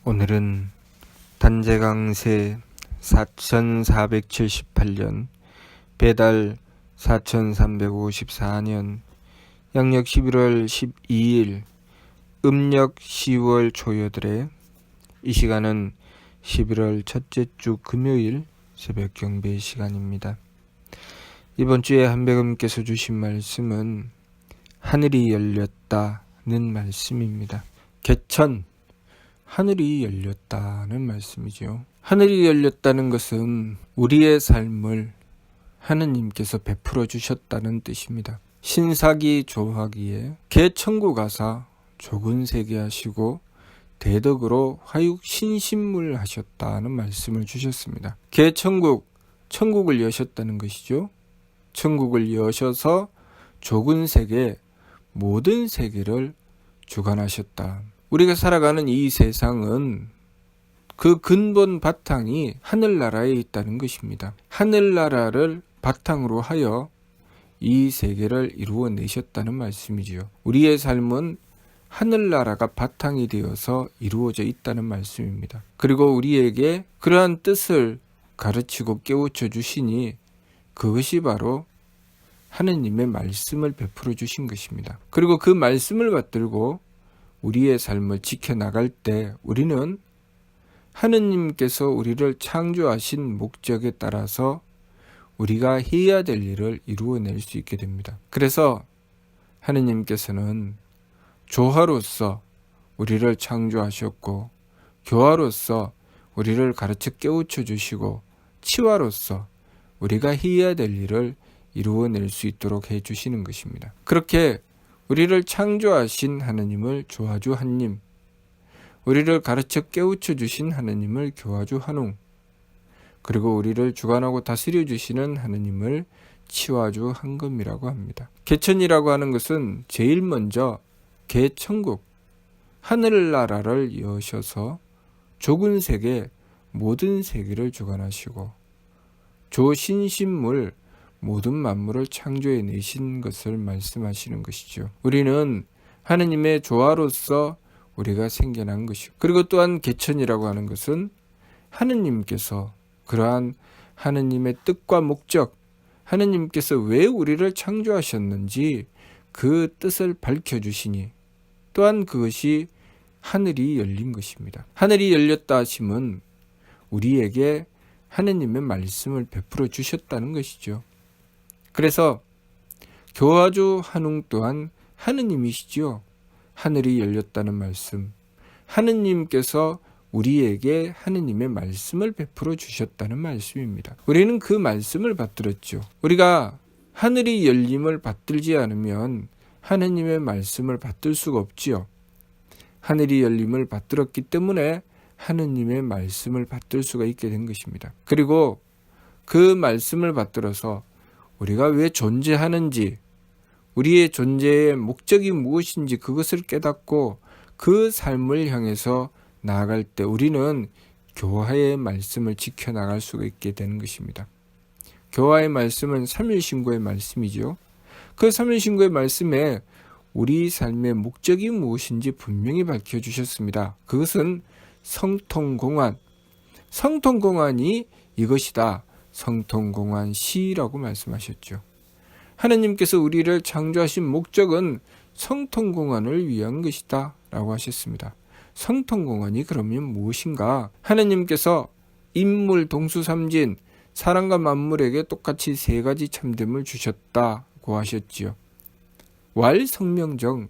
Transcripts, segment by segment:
오늘은 단재강세 4478년 배달 4354년 양력 11월 12일 음력 10월 초여들의 이 시간은 11월 첫째 주 금요일 새벽 경배 시간입니다. 이번 주에 한백음께서 주신 말씀은 하늘이 열렸다는 말씀입니다. 개천, 하늘이 열렸다는 말씀이죠. 하늘이 열렸다는 것은 우리의 삶을 하느님께서 베풀어 주셨다는 뜻입니다. 신사기 조화기에 개천국 가사 조근세계 하시고 대덕으로 화육 신신물 하셨다는 말씀을 주셨습니다. 개천국, 천국을 여셨다는 것이죠. 천국을 여셔서 조근세계, 모든 세계를 주관하셨다. 우리가 살아가는 이 세상은 그 근본 바탕이 하늘나라에 있다는 것입니다. 하늘나라를 바탕으로 하여 이 세계를 이루어내셨다는 말씀이지요. 우리의 삶은 하늘나라가 바탕이 되어서 이루어져 있다는 말씀입니다. 그리고 우리에게 그러한 뜻을 가르치고 깨우쳐 주시니 그것이 바로 하느님의 말씀을 베풀어 주신 것입니다. 그리고 그 말씀을 받들고 우리의 삶을 지켜나갈 때 우리는 하느님께서 우리를 창조하신 목적에 따라서 우리가 해야 될 일을 이루어낼 수 있게 됩니다. 그래서 하느님께서는 조화로서 우리를 창조하셨고 교화로서 우리를 가르쳐 깨우쳐 주시고 치화로서 우리가 해야 될 일을 이루어낼 수 있도록 해주시는 것입니다. 그렇게 우리를 창조하신 하느님을 조화주 한님, 우리를 가르쳐 깨우쳐 주신 하느님을 교화주 한웅, 그리고 우리를 주관하고 다스려 주시는 하느님을 치화주 한금이라고 합니다. 개천이라고 하는 것은 제일 먼저 개천국, 하늘나라를 여셔서 좁은 세계, 모든 세계를 주관하시고 조신신물, 모든 만물을 창조해 내신 것을 말씀하시는 것이죠. 우리는 하느님의 조화로서 우리가 생겨난 것이고, 그리고 또한 개천이라고 하는 것은 하느님께서 그러한 하느님의 뜻과 목적, 하느님께서 왜 우리를 창조하셨는지 그 뜻을 밝혀주시니 또한 그것이 하늘이 열린 것입니다. 하늘이 열렸다 하심은 우리에게 하느님의 말씀을 베풀어 주셨다는 것이죠. 그래서 교화주 한웅 또한 하느님이시죠. 하늘이 열렸다는 말씀, 하느님께서 우리에게 하느님의 말씀을 베풀어 주셨다는 말씀입니다. 우리는 그 말씀을 받들었죠. 우리가 하늘이 열림을 받들지 않으면 하느님의 말씀을 받들 수가 없지요. 하늘이 열림을 받들었기 때문에 하느님의 말씀을 받들 수가 있게 된 것입니다. 그리고 그 말씀을 받들어서 우리가 왜 존재하는지, 우리의 존재의 목적이 무엇인지 그것을 깨닫고 그 삶을 향해서 나아갈 때 우리는 교화의 말씀을 지켜나갈 수가 있게 되는 것입니다. 교화의 말씀은 삼일신고의 말씀이죠. 그 삼일신고의 말씀에 우리 삶의 목적이 무엇인지 분명히 밝혀주셨습니다. 그것은 성통공안, 성통공안이 이것이다. 성통공안시라고 말씀하셨죠. 하느님께서 우리를 창조하신 목적은 성통공안을 위한 것이다 라고 하셨습니다. 성통공안이 그러면 무엇인가? 하느님께서 인물 동수삼진, 사람과 만물에게 똑같이 세 가지 참됨을 주셨다고 하셨지요. 왈성명정,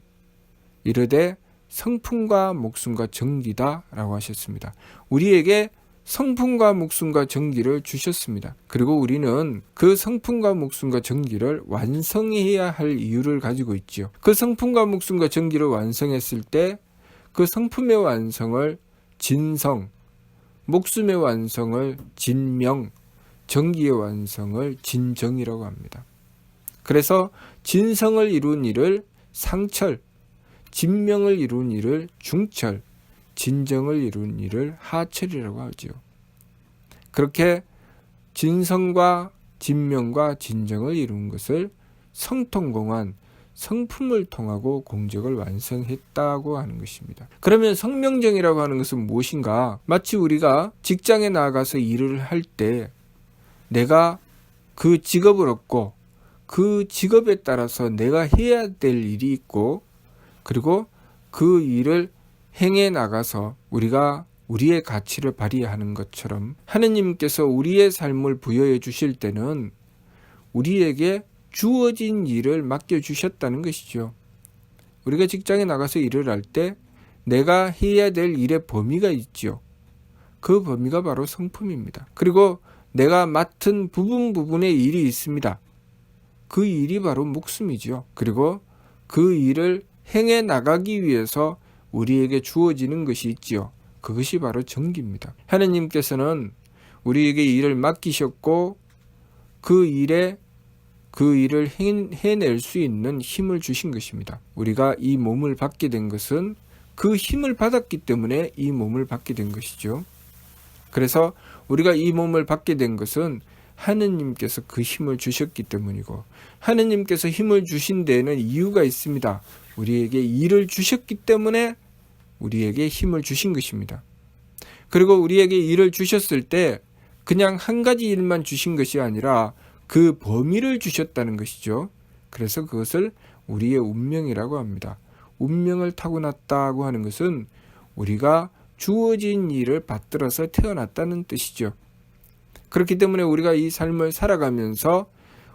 이르되 성품과 목숨과 정기다 라고 하셨습니다. 우리에게 성품과 목숨과 정기를 주셨습니다. 그리고 우리는 그 성품과 목숨과 정기를 완성해야 할 이유를 가지고 있지요. 그 성품과 목숨과 정기를 완성했을 때 그 성품의 완성을 진성, 목숨의 완성을 진명, 정기의 완성을 진정이라고 합니다. 그래서 진성을 이룬 일을 상철, 진명을 이룬 일을 중철, 진정을 이룬 일을 하철이라고 하죠. 그렇게 진성과 진명과 진정을 이룬 것을 성통공안, 성품을 통하고 공적을 완성했다고 하는 것입니다. 그러면 성명정이라고 하는 것은 무엇인가? 마치 우리가 직장에 나가서 일을 할 때 내가 그 직업을 얻고 그 직업에 따라서 내가 해야 될 일이 있고, 그리고 그 일을 행해 나가서 우리가 우리의 가치를 발휘하는 것처럼 하느님께서 우리의 삶을 부여해 주실 때는 우리에게 주어진 일을 맡겨주셨다는 것이죠. 우리가 직장에 나가서 일을 할 때 내가 해야 될 일의 범위가 있죠. 그 범위가 바로 성품입니다. 그리고 내가 맡은 부분의 일이 있습니다. 그 일이 바로 목숨이죠. 그리고 그 일을 행해 나가기 위해서 우리에게 주어지는 것이 있지요. 그것이 바로 정기입니다. 하느님께서는 우리에게 일을 맡기셨고 그 일을 해낼 수 있는 힘을 주신 것입니다. 우리가 이 몸을 받게 된 것은 그 힘을 받았기 때문에 이 몸을 받게 된 것이죠. 그래서 우리가 이 몸을 받게 된 것은 하느님께서 그 힘을 주셨기 때문이고, 하느님께서 힘을 주신 데에는 이유가 있습니다. 우리에게 일을 주셨기 때문에 우리에게 힘을 주신 것입니다. 그리고 우리에게 일을 주셨을 때 그냥 한 가지 일만 주신 것이 아니라 그 범위를 주셨다는 것이죠. 그래서 그것을 우리의 운명이라고 합니다. 운명을 타고났다고 하는 것은 우리가 주어진 일을 받들어서 태어났다는 뜻이죠. 그렇기 때문에 우리가 이 삶을 살아가면서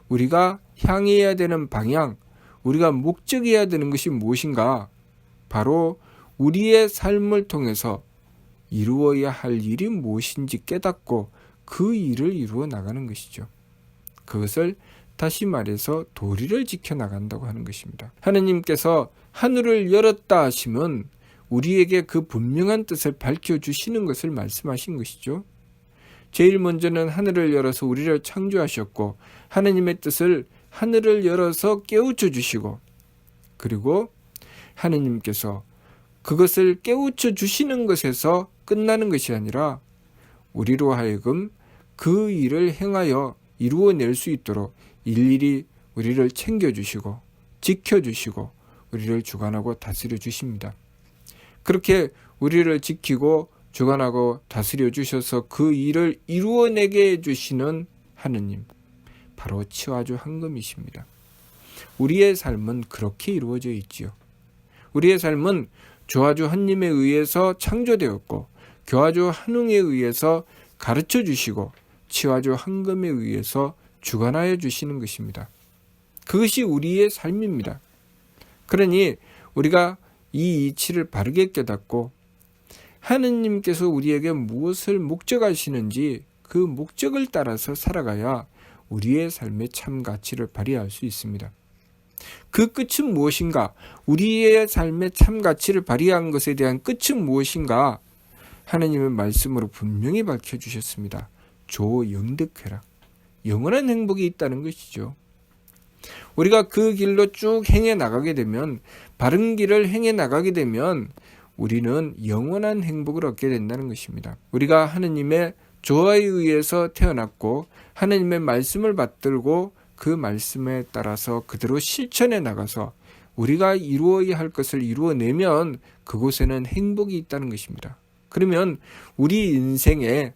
우리가 향해야 되는 방향, 우리가 목적해야 되는 것이 무엇인가? 바로 우리의 삶을 통해서 이루어야 할 일이 무엇인지 깨닫고 그 일을 이루어 나가는 것이죠. 그것을 다시 말해서 도리를 지켜나간다고 하는 것입니다. 하느님께서 하늘을 열었다 하시면 우리에게 그 분명한 뜻을 밝혀주시는 것을 말씀하신 것이죠. 제일 먼저는 하늘을 열어서 우리를 창조하셨고, 하느님의 뜻을 하늘을 열어서 깨우쳐 주시고, 그리고 하느님께서 그것을 깨우쳐 주시는 것에서 끝나는 것이 아니라 우리로 하여금 그 일을 행하여 이루어낼 수 있도록 일일이 우리를 챙겨주시고 지켜주시고 우리를 주관하고 다스려 주십니다. 그렇게 우리를 지키고 주관하고 다스려 주셔서 그 일을 이루어내게 해주시는 하느님, 바로 치와주 황금이십니다. 우리의 삶은 그렇게 이루어져 있지요. 우리의 삶은 조화주 한님에 의해서 창조되었고 교화주 한웅에 의해서 가르쳐 주시고 치화주 황금에 의해서 주관하여 주시는 것입니다. 그것이 우리의 삶입니다. 그러니 우리가 이 이치를 바르게 깨닫고 하느님께서 우리에게 무엇을 목적하시는지 그 목적을 따라서 살아가야 우리의 삶의 참 가치를 발휘할 수 있습니다. 그 끝은 무엇인가? 우리의 삶의 참 가치를 발휘한 것에 대한 끝은 무엇인가? 하느님의 말씀으로 분명히 밝혀주셨습니다. 조영득회라. 영원한 행복이 있다는 것이죠. 우리가 그 길로 쭉 행해 나가게 되면, 바른 길을 행해 나가게 되면 우리는 영원한 행복을 얻게 된다는 것입니다. 우리가 하느님의 조화에 의해서 태어났고 하느님의 말씀을 받들고 그 말씀에 따라서 그대로 실천해 나가서 우리가 이루어야 할 것을 이루어내면 그곳에는 행복이 있다는 것입니다. 그러면 우리 인생에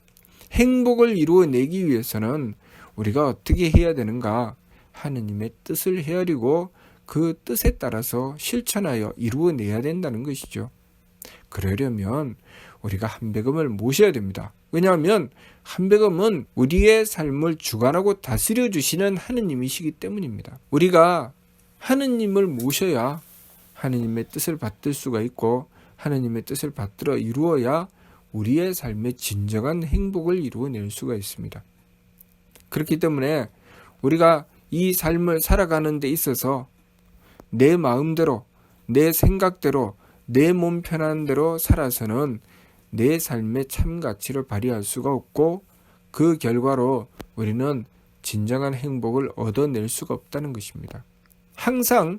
행복을 이루어내기 위해서는 우리가 어떻게 해야 되는가? 하느님의 뜻을 헤아리고 그 뜻에 따라서 실천하여 이루어내야 된다는 것이죠. 그러려면 우리가 한배금을 모셔야 됩니다. 왜냐하면 한배금은 우리의 삶을 주관하고 다스려 주시는 하느님이시기 때문입니다. 우리가 하느님을 모셔야 하느님의 뜻을 받들 수가 있고 하느님의 뜻을 받들어 이루어야 우리의 삶의 진정한 행복을 이루어낼 수가 있습니다. 그렇기 때문에 우리가 이 삶을 살아가는 데 있어서 내 마음대로, 내 생각대로, 내 몸 편한 대로 살아서는 내 삶의 참 가치를 발휘할 수가 없고 그 결과로 우리는 진정한 행복을 얻어낼 수가 없다는 것입니다. 항상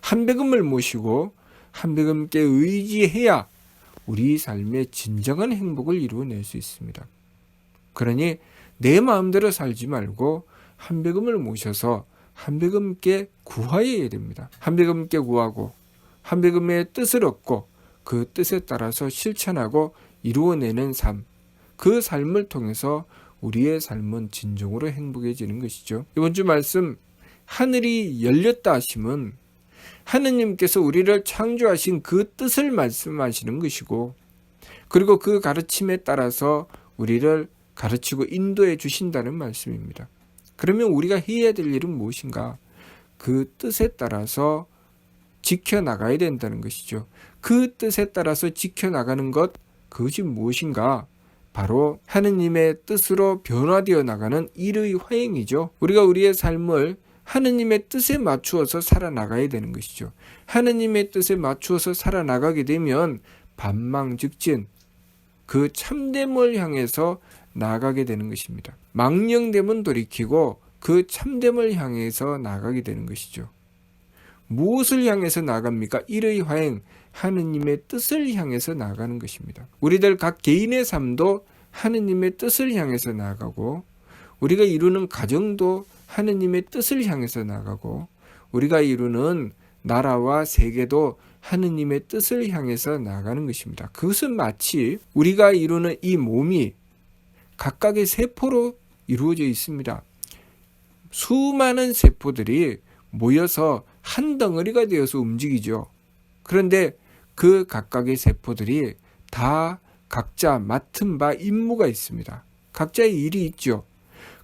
한배금을 모시고 한배금께 의지해야 우리 삶의 진정한 행복을 이루어낼 수 있습니다. 그러니 내 마음대로 살지 말고 한배금을 모셔서 한백음께 구하여야 됩니다. 한백음께 구하고 한백음의 뜻을 얻고 그 뜻에 따라서 실천하고 이루어내는 삶, 그 삶을 통해서 우리의 삶은 진정으로 행복해지는 것이죠. 이번 주 말씀, 하늘이 열렸다 하심은 하느님께서 우리를 창조하신 그 뜻을 말씀하시는 것이고, 그리고 그 가르침에 따라서 우리를 가르치고 인도해 주신다는 말씀입니다. 그러면 우리가 해야 될 일은 무엇인가? 그 뜻에 따라서 지켜나가야 된다는 것이죠. 그 뜻에 따라서 지켜나가는 것, 그것이 무엇인가? 바로 하느님의 뜻으로 변화되어 나가는 일의 화행이죠. 우리가 우리의 삶을 하느님의 뜻에 맞추어서 살아나가야 되는 것이죠. 하느님의 뜻에 맞추어서 살아나가게 되면 반망즉진, 그 참됨을 향해서 나아가게 되는 것입니다. 망령됨은 돌이키고 그 참됨을 향해서 나아가게 되는 것이죠. 무엇을 향해서 나아갑니까? 일의 화행, 하느님의 뜻을 향해서 나아가는 것입니다. 우리들 각 개인의 삶도 하느님의 뜻을 향해서 나아가고, 우리가 이루는 가정도 하느님의 뜻을 향해서 나아가고, 우리가 이루는 나라와 세계도 하느님의 뜻을 향해서 나아가는 것입니다. 그것은 마치 우리가 이루는 이 몸이 각각의 세포로 이루어져 있습니다. 수많은 세포들이 모여서 한 덩어리가 되어서 움직이죠. 그런데 그 각각의 세포들이 다 각자 맡은 바 임무가 있습니다. 각자의 일이 있죠.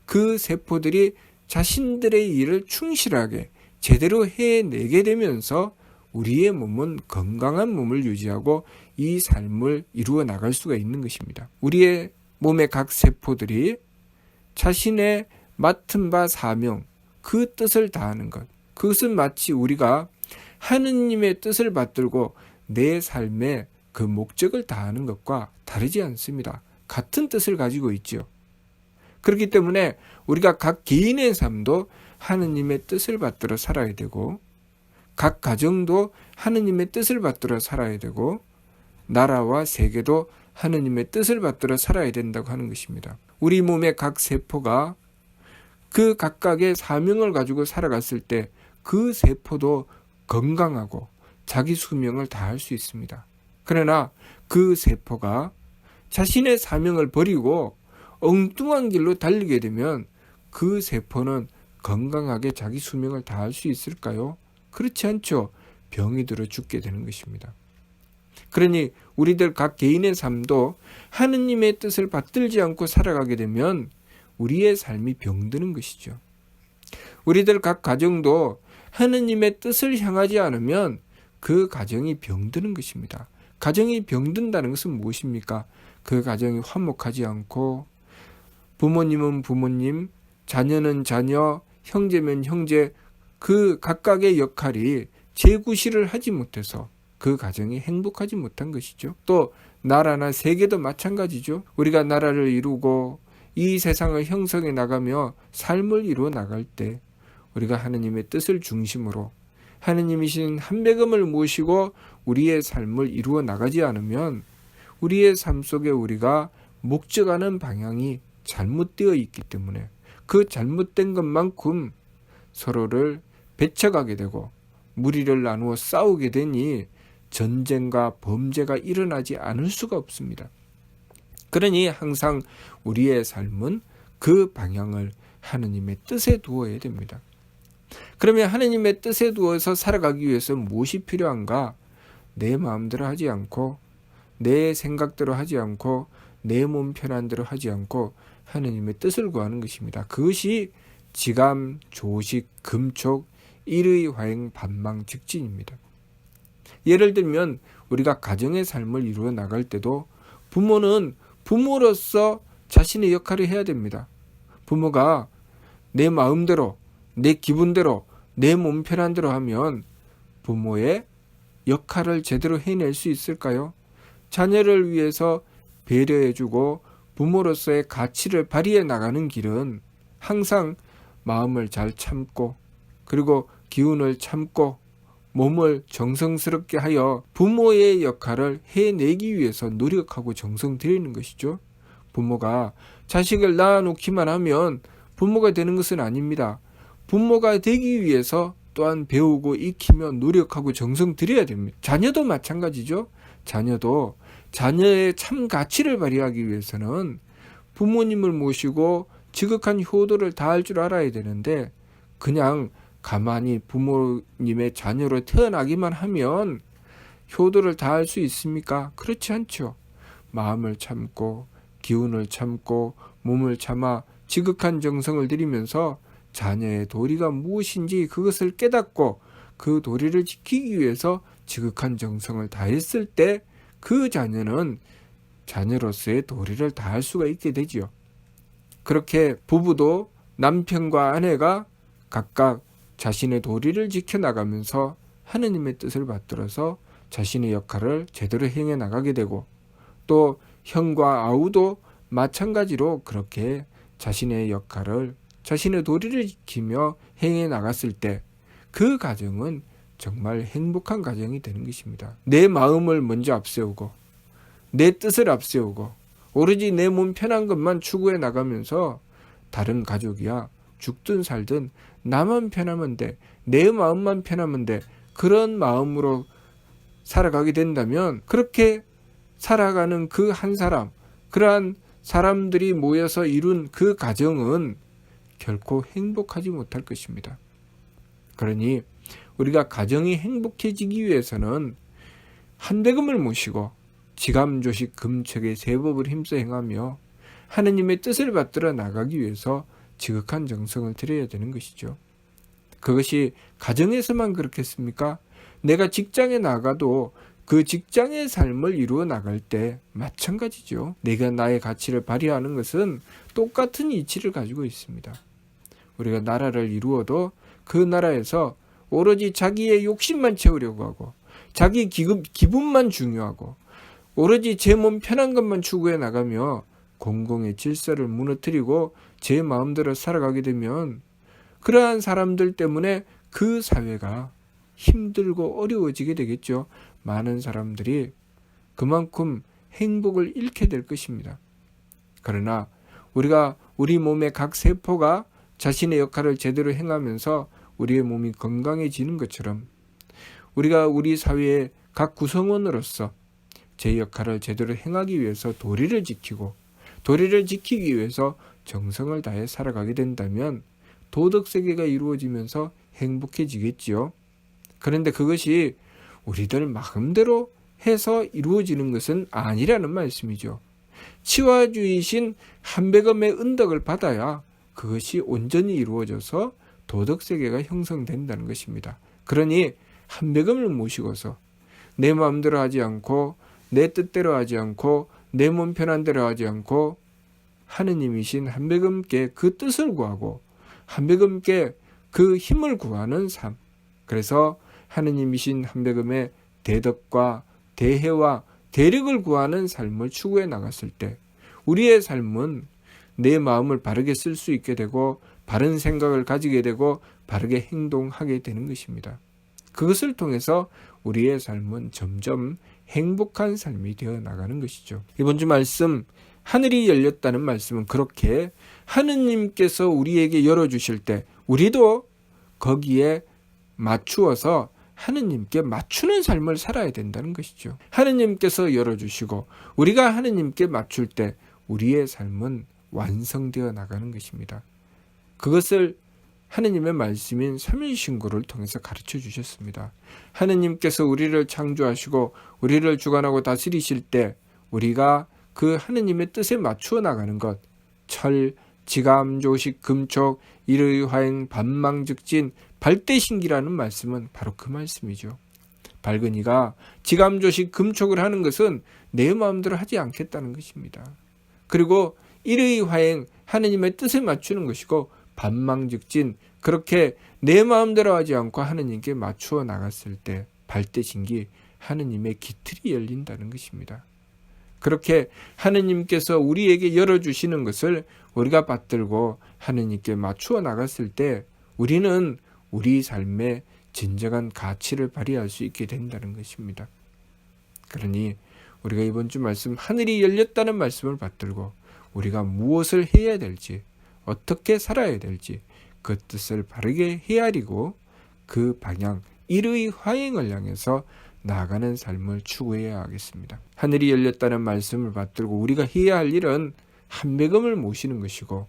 그 세포들이 자신들의 일을 충실하게 제대로 해내게 되면서 우리의 몸은 건강한 몸을 유지하고 이 삶을 이루어 나갈 수가 있는 것입니다. 우리의 몸의 각 세포들이 자신의 맡은 바 사명, 그 뜻을 다하는 것, 그것은 마치 우리가 하느님의 뜻을 받들고 내 삶의 그 목적을 다하는 것과 다르지 않습니다. 같은 뜻을 가지고 있죠. 그렇기 때문에 우리가 각 개인의 삶도 하느님의 뜻을 받들어 살아야 되고, 각 가정도 하느님의 뜻을 받들어 살아야 되고, 나라와 세계도 하느님의 뜻을 받들어 살아야 된다고 하는 것입니다. 우리 몸의 각 세포가 그 각각의 사명을 가지고 살아갔을 때 그 세포도 건강하고 자기 수명을 다할 수 있습니다. 그러나 그 세포가 자신의 사명을 버리고 엉뚱한 길로 달리게 되면 그 세포는 건강하게 자기 수명을 다할 수 있을까요? 그렇지 않죠. 병이 들어 죽게 되는 것입니다. 그러니 우리들 각 개인의 삶도 하느님의 뜻을 받들지 않고 살아가게 되면 우리의 삶이 병드는 것이죠. 우리들 각 가정도 하느님의 뜻을 향하지 않으면 그 가정이 병드는 것입니다. 가정이 병든다는 것은 무엇입니까? 그 가정이 화목하지 않고, 부모님은 부모님, 자녀는 자녀, 형제면 형제, 그 각각의 역할이 재구실을 하지 못해서 그 가정이 행복하지 못한 것이죠. 또 나라나 세계도 마찬가지죠. 우리가 나라를 이루고 이 세상을 형성해 나가며 삶을 이루어 나갈 때 우리가 하느님의 뜻을 중심으로 하느님이신 한백음을 모시고 우리의 삶을 이루어 나가지 않으면 우리의 삶 속에 우리가 목적하는 방향이 잘못되어 있기 때문에 그 잘못된 것만큼 서로를 배척하게 되고 무리를 나누어 싸우게 되니 전쟁과 범죄가 일어나지 않을 수가 없습니다. 그러니 항상 우리의 삶은 그 방향을 하느님의 뜻에 두어야 됩니다. 그러면 하느님의 뜻에 두어서 살아가기 위해서 무엇이 필요한가? 내 마음대로 하지 않고, 내 생각대로 하지 않고, 내 몸 편한 대로 하지 않고 하느님의 뜻을 구하는 것입니다. 그것이 지감, 조식, 금촉, 일의 화행, 반망즉진입니다. 예를 들면 우리가 가정의 삶을 이루어 나갈 때도 부모는 부모로서 자신의 역할을 해야 됩니다. 부모가 내 마음대로, 내 기분대로, 내 몸 편한 대로 하면 부모의 역할을 제대로 해낼 수 있을까요? 자녀를 위해서 배려해주고 부모로서의 가치를 발휘해 나가는 길은 항상 마음을 잘 참고, 그리고 기운을 참고 몸을 정성스럽게 하여 부모의 역할을 해내기 위해서 노력하고 정성 들이는 것이죠. 부모가 자식을 낳아놓기만 하면 부모가 되는 것은 아닙니다. 부모가 되기 위해서 또한 배우고 익히며 노력하고 정성 들여야 됩니다. 자녀도 마찬가지죠. 자녀도 자녀의 참 가치를 발휘하기 위해서는 부모님을 모시고 지극한 효도를 다할 줄 알아야 되는데, 그냥 가만히 부모님의 자녀로 태어나기만 하면 효도를 다할 수 있습니까? 그렇지 않죠. 마음을 참고 기운을 참고 몸을 참아 지극한 정성을 들이면서 자녀의 도리가 무엇인지 그것을 깨닫고 그 도리를 지키기 위해서 지극한 정성을 다했을 때 그 자녀는 자녀로서의 도리를 다할 수가 있게 되지요. 그렇게 부부도 남편과 아내가 각각 자신의 도리를 지켜나가면서 하느님의 뜻을 받들어서 자신의 역할을 제대로 행해 나가게 되고, 또 형과 아우도 마찬가지로 그렇게 자신의 역할을, 자신의 도리를 지키며 행해 나갔을 때 그 가정은 정말 행복한 가정이 되는 것입니다. 내 마음을 먼저 앞세우고 내 뜻을 앞세우고 오로지 내 몸 편한 것만 추구해 나가면서 다른 가족이야 죽든 살든 나만 편하면 돼, 내 마음만 편하면 돼, 그런 마음으로 살아가게 된다면, 그렇게 살아가는 그 한 사람, 그러한 사람들이 모여서 이룬 그 가정은 결코 행복하지 못할 것입니다. 그러니 우리가 가정이 행복해지기 위해서는 한대금을 모시고 지감조식 금책의 세법을 힘써 행하며 하느님의 뜻을 받들어 나가기 위해서 지극한 정성을 들여야 되는 것이죠. 그것이 가정에서만 그렇겠습니까? 내가 직장에 나가도 그 직장의 삶을 이루어 나갈 때 마찬가지죠. 내가 나의 가치를 발휘하는 것은 똑같은 이치를 가지고 있습니다. 우리가 나라를 이루어도 그 나라에서 오로지 자기의 욕심만 채우려고 하고 자기 기분만 중요하고 오로지 제 몸 편한 것만 추구해 나가며 공공의 질서를 무너뜨리고 제 마음대로 살아가게 되면 그러한 사람들 때문에 그 사회가 힘들고 어려워지게 되겠죠. 많은 사람들이 그만큼 행복을 잃게 될 것입니다. 그러나 우리가 우리 몸의 각 세포가 자신의 역할을 제대로 행하면서 우리의 몸이 건강해지는 것처럼 우리가 우리 사회의 각 구성원으로서 제 역할을 제대로 행하기 위해서 도리를 지키고 도리를 지키기 위해서 정성을 다해 살아가게 된다면 도덕세계가 이루어지면서 행복해지겠지요. 그런데 그것이 우리들 마음대로 해서 이루어지는 것은 아니라는 말씀이죠. 치와주이신 한백음의 은덕을 받아야 그것이 온전히 이루어져서 도덕세계가 형성된다는 것입니다. 그러니 한백음을 모시고서 내 마음대로 하지 않고 내 뜻대로 하지 않고 내 몸 편한 대로 하지 않고 하느님이신 한백음께 그 뜻을 구하고 한백음께 그 힘을 구하는 삶, 그래서 하느님이신 한백음의 대덕과 대혜와 대력을 구하는 삶을 추구해 나갔을 때 우리의 삶은 내 마음을 바르게 쓸 수 있게 되고 바른 생각을 가지게 되고 바르게 행동하게 되는 것입니다. 그것을 통해서 우리의 삶은 점점 행복한 삶이 되어 나가는 것이죠. 이번 주 말씀, 하늘이 열렸다는 말씀은 그렇게 하느님께서 우리에게 열어주실 때 우리도 거기에 맞추어서 하느님께 맞추는 삶을 살아야 된다는 것이죠. 하느님께서 열어주시고 우리가 하느님께 맞출 때 우리의 삶은 완성되어 나가는 것입니다. 그것을 하느님의 말씀인 삼일신고를 통해서 가르쳐 주셨습니다. 하느님께서 우리를 창조하시고 우리를 주관하고 다스리실 때 우리가 그 하느님의 뜻에 맞추어 나가는 것, 철, 지감, 조식, 금촉, 일의 화행, 반망즉진, 발대신기라는 말씀은 바로 그 말씀이죠. 발근이가 지감, 조식, 금촉을 하는 것은 내 마음대로 하지 않겠다는 것입니다. 그리고 일의 화행, 하느님의 뜻에 맞추는 것이고 반망즉진, 그렇게 내 마음대로 하지 않고 하느님께 맞추어 나갔을 때 발대신기, 하느님의 기틀이 열린다는 것입니다. 그렇게 하느님께서 우리에게 열어주시는 것을 우리가 받들고 하느님께 맞추어 나갔을 때 우리는 우리 삶의 진정한 가치를 발휘할 수 있게 된다는 것입니다. 그러니 우리가 이번 주 말씀, 하늘이 열렸다는 말씀을 받들고 우리가 무엇을 해야 될지, 어떻게 살아야 될지 그 뜻을 바르게 헤아리고 그 방향, 일의 화행을 향해서 나아가는 삶을 추구해야 하겠습니다. 하늘이 열렸다는 말씀을 받들고 우리가 해야 할 일은 한배금을 모시는 것이고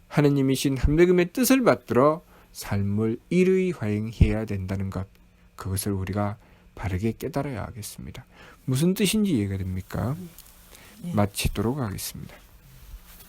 하느님이신 한배금의 뜻을 받들어 삶을 일의 화행해야 된다는 것, 그것을 우리가 바르게 깨달아야 하겠습니다. 무슨 뜻인지 이해가 됩니까? 네. 마치도록 하겠습니다.